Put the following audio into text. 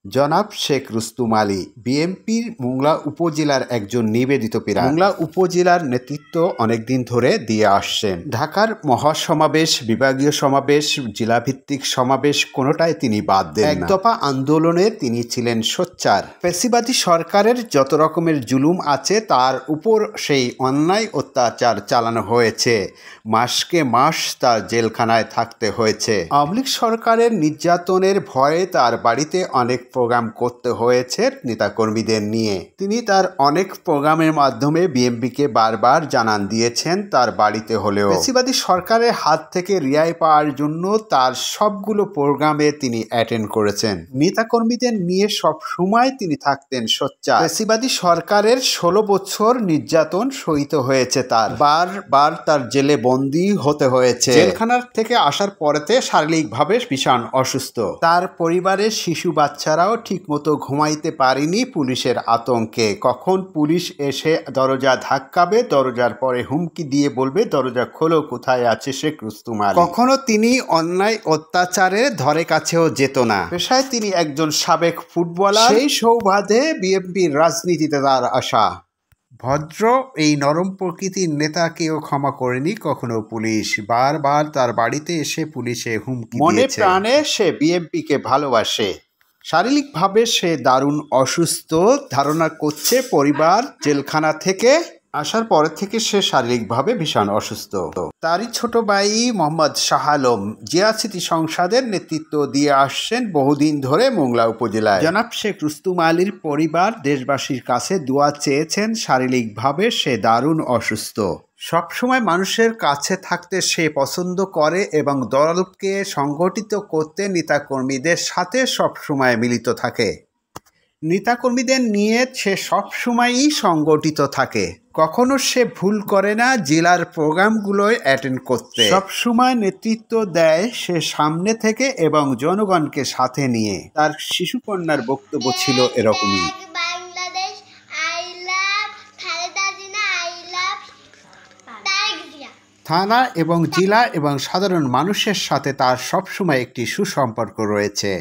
জনাব শেখ রুস্তুম আলী বিএনপির মোংলা উপজেলার একজন নিবেদিত পীর। মোংলা উপজেলার নেতৃত্ব অনেকদিন ধরে দিয়ে আসছেন। ঢাকার মহাসমাবেশ, বিভাগীয় সমাবেশ, জেলাভিত্তিক সমাবেশ কোনোটাই তিনি বাদ দেন না। এক দফা আন্দোলনে তিনি ছিলেন সোচ্চার। ফ্যাসিবাদী সরকারের যত রকমের জুলুম আছে তার উপর সেই অন্যায় অত্যাচার চালানো হয়েছে। মাসকে মাস তার জেলখানায় থাকতে হয়েছে। আওয়ামী লীগ সরকারের নির্যাতনের ভয়ে তার বাড়িতে অনেক প্রোগ্রাম করতে হয়েছে নেতাকর্মীদের নিয়ে। তিনি তার অনেক প্রোগ্রামের মাধ্যমে বিএনপিকে বারবার জানান দিয়েছেন তার বাড়িতে হলেও। ফ্যাসিবাদী সরকারের হাত থেকে রেহাই পাওয়ার জন্য তার সবগুলো প্রোগ্রামে তিনি অ্যাটেন্ড করেছেন। নেতাকর্মীদের নিয়ে সব সময় তিনি থাকতেন সোচ্চার। ফ্যাসিবাদী সরকারের 16 বছর নির্যাতন সহিত হয়েছে তার। বারবার তার জেলে বন্দী হতে হয়েছে। জেলখানার থেকে আসার পরেতে শারীরিকভাবে ভীষণ অসুস্থ। তার পরিবারের শিশু বাচ্চারাও ঠিকমতো ঘুমাইতে পারেনি পুলিশের আতঙ্কে। কখন পুলিশ এসে দরজা ধাক্কাবে, দরজার পরে হুমকি দিয়ে বলবে দরজা খোলো, কোথায় আছে শেখ রুস্তুম আলী। কখনো তিনি অন্যায় অত্যাচারের ধরে কাছেও যেত না। পেশায় তিনি একজন সাবেক ফুটবলার। সেই সৌভাগ্যে বিএনপির রাজনীতিতে তার আসা। ভদ্র এই নরম প্রকৃতির নেতাকেও ক্ষমা করেনি কখনো পুলিশ। বারবার তার বাড়িতে এসে পুলিশে হুমকি দিয়েছে। মনে প্রাণে সে বিএনপিকে ভালোবাসে। শারীরিকভাবে সে দারুণ অসুস্থ। ধারণা করছে পরিবার জেলখানা থেকে আসার পর থেকে সে শারীরিকভাবে ভীষণ অসুস্থ। তারই ছোট ভাই মোহাম্মদ শাহ আলম জিয়া স্মৃতি সংসদের নেতৃত্ব দিয়ে আসছেন বহুদিন ধরে মোংলা উপজেলায়। জনাব শেখ রুস্তুম আলীর পরিবার দেশবাসীর কাছে দোয়া চেয়েছেন। শারীরিকভাবে সে দারুণ অসুস্থ। সবসময় মানুষের কাছে থাকতে সে পছন্দ করে এবং দলকে সংগঠিত করতে নেতাকর্মীদের সাথে সবসময় মিলিত থাকে। নেতাকর্মীদের নিয়ে সে সবসময়ই সংগঠিত থাকে। কখনো সে ভুল করে না জেলার প্রোগ্রামগুলোয় অ্যাটেন্ড করতে। সবসময় নেতৃত্ব দেয় সে সামনে থেকে এবং জনগণকে সাথে নিয়ে। তার শিশুকন্যার বক্তব্য ছিল এরকমই। থানা এবং জেলা এবং সাধারণ মানুষের সাথে তার সবসময় একটি সুসম্পর্ক রয়েছে।